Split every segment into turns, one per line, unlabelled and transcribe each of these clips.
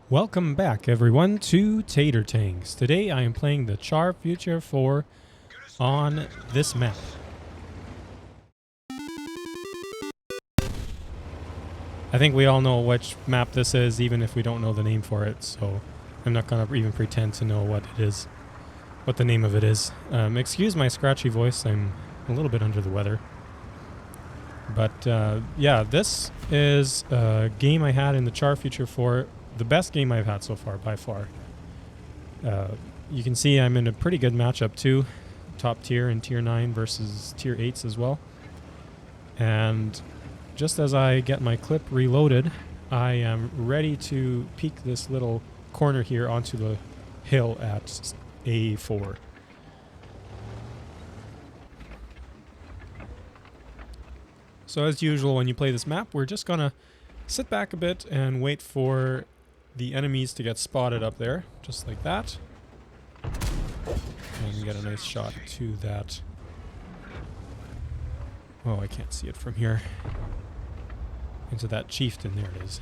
Welcome back, everyone, to Tater Tanks. Today I am playing the Char Futur 4 on this map. I think we all know which map this is, even if we don't know the name for it, so I'm not going to even pretend to know what it is, what the name of it is. Excuse my scratchy voice, I'm a little bit under the weather. But yeah, this is a game I had in the Char Futur 4. The best game I've had so far, by far. You can see I'm in a pretty good matchup too. Top tier in tier 9 versus tier 8s as well. And just as I get my clip reloaded, I am ready to peek this little corner here onto the hill at A4. So as usual, when you play this map, we're just gonna sit back a bit and wait for the enemies to get spotted up there, just like that. And get a nice shot to that. Oh, I can't see it from here. Into that chieftain, there it is.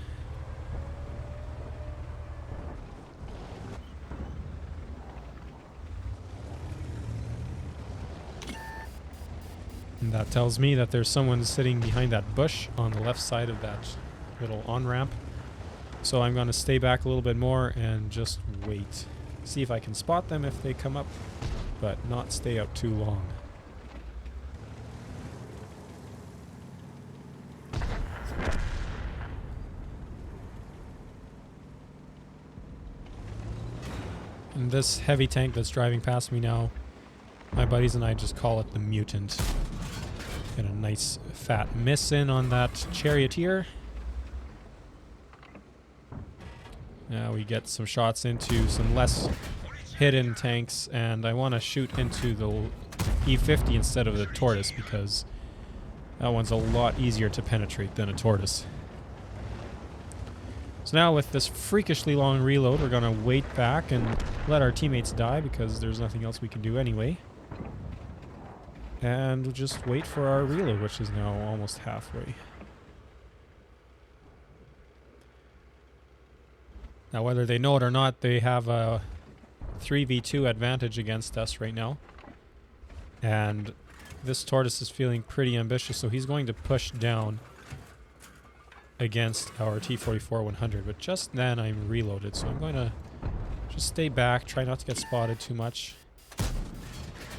And that tells me that there's someone sitting behind that bush on the left side of that little on-ramp. So I'm going to stay back a little bit more and just wait. See if I can spot them if they come up, but not stay up too long. And this heavy tank that's driving past me now, my buddies and I just call it the Mutant. Get a nice fat miss in on that charioteer. Now we get some shots into some less hidden tanks, and I want to shoot into the E50 instead of the Tortoise because that one's a lot easier to penetrate than a Tortoise. So now with this freakishly long reload, we're going to wait back and let our teammates die because there's nothing else we can do anyway. And we'll just wait for our reload, which is now almost halfway. Now, whether they know it or not, they have a 3v2 advantage against us right now. And this Tortoise is feeling pretty ambitious, so he's going to push down against our T-44-100. But just then I'm reloaded, so I'm going to just stay back, try not to get spotted too much.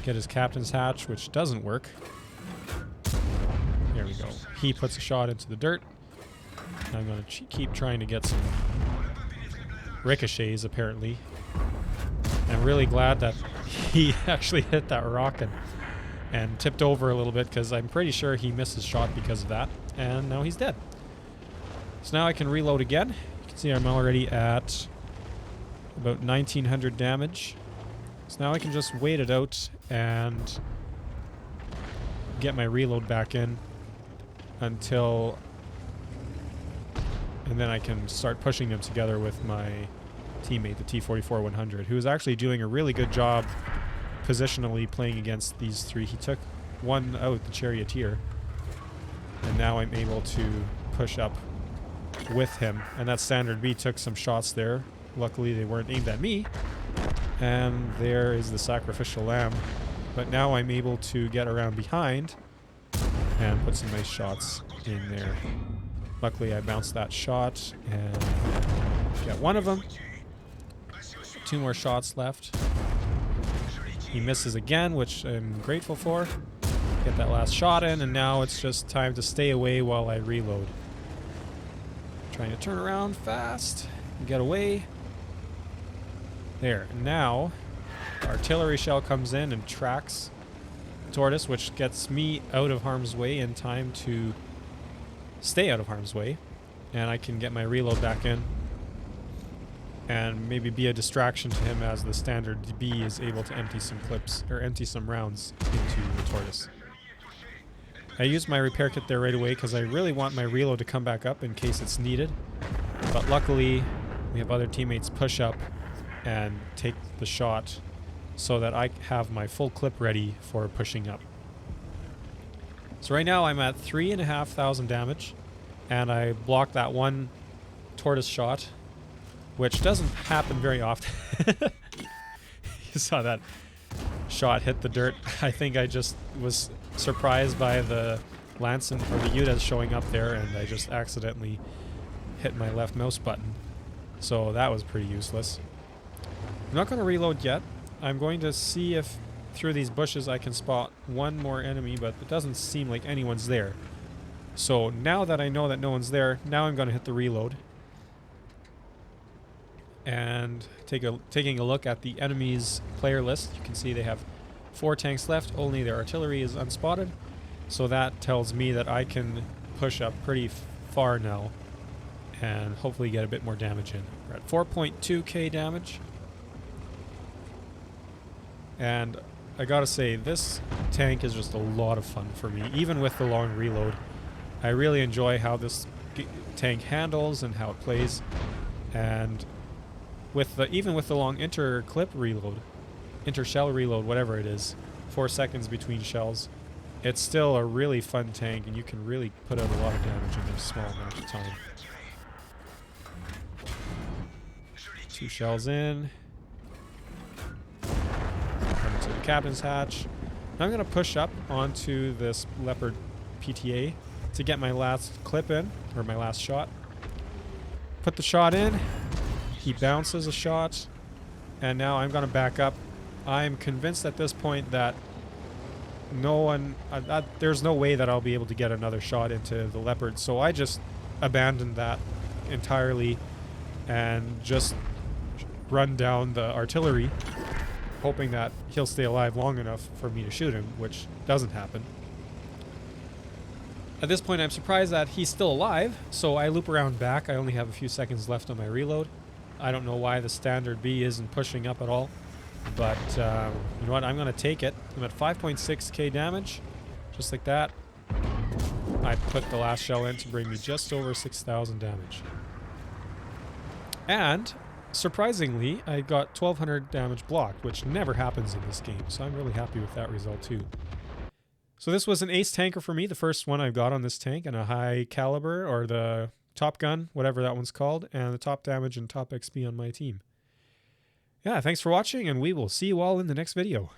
Get his captain's hatch, which doesn't work. There we go. He puts a shot into the dirt. I'm going to keep trying to get some ricochets, apparently. I'm really glad that he actually hit that rock and tipped over a little bit because I'm pretty sure he missed his shot because of that. And now he's dead. So now I can reload again. You can see I'm already at about 1900 damage. So now I can just wait it out and get my reload back in until... And then I can start pushing them together with my teammate, the T-44-100, who is actually doing a really good job positionally playing against these three. He took one out, the charioteer, and now I'm able to push up with him. And that standard B took some shots there. Luckily, they weren't aimed at me. And there is the sacrificial lamb. But now I'm able to get around behind and put some nice shots in there. Luckily, I bounced that shot and get one of them. 2 more shots left. He misses again, which I'm grateful for. Get that last shot in, and now it's just time to stay away while I reload. Trying to turn around fast and get away. There. Now, artillery shell comes in and tracks Tortoise, which gets me out of harm's way in time to stay out of harm's way, and I can get my reload back in and maybe be a distraction to him as the standard B is able to empty some clips or empty some rounds into the Tortoise. I used my repair kit there right away because I really want my reload to come back up in case it's needed, but luckily we have other teammates push up and take the shot so that I have my full clip ready for pushing up. So right now I'm at 3,500 damage, and I blocked that one Tortoise shot which doesn't happen very often. You saw that shot hit the dirt. I think I just was surprised by the Lance or the Yutas showing up there, and I just accidentally hit my left mouse button. So that was pretty useless. I'm not going to reload yet. I'm going to see if through these bushes I can spot one more enemy, but it doesn't seem like anyone's there. So now that I know that no one's there, now I'm going to hit the reload. And taking a look at the enemy's player list, you can see they have 4 tanks left, only their artillery is unspotted. So that tells me that I can push up pretty far now and hopefully get a bit more damage in. We're at 4.2k damage. And I gotta say, this tank is just a lot of fun for me, even with the long reload. I really enjoy how this tank handles and how it plays. And with even with the long inter-clip reload, inter-shell reload, whatever it is, 4 seconds between shells, it's still a really fun tank, and you can really put out a lot of damage in a small amount of time. 2 shells in. Coming to the captain's hatch. Now I'm going to push up onto this Leopard PTA to get my last clip in, or my last shot. Put the shot in. He bounces a shot, and now I'm going to back up. I'm convinced at this point that there's no way that I'll be able to get another shot into the Leopard, so I just abandoned that entirely and just run down the artillery, hoping that he'll stay alive long enough for me to shoot him, which doesn't happen. At this point, I'm surprised that he's still alive, so I loop around back. I only have a few seconds left on my reload. I don't know why the standard B isn't pushing up at all, but you know what? I'm going to take it. I'm at 5.6k damage, just like that. I put the last shell in to bring me just over 6,000 damage. And surprisingly, I got 1,200 damage blocked, which never happens in this game, so I'm really happy with that result too. So this was an ace tanker for me, the first one I got on this tank, and a high caliber, or the top gun, whatever that one's called, and the top damage and top XP on my team. Yeah, thanks for watching, and we will see you all in the next video.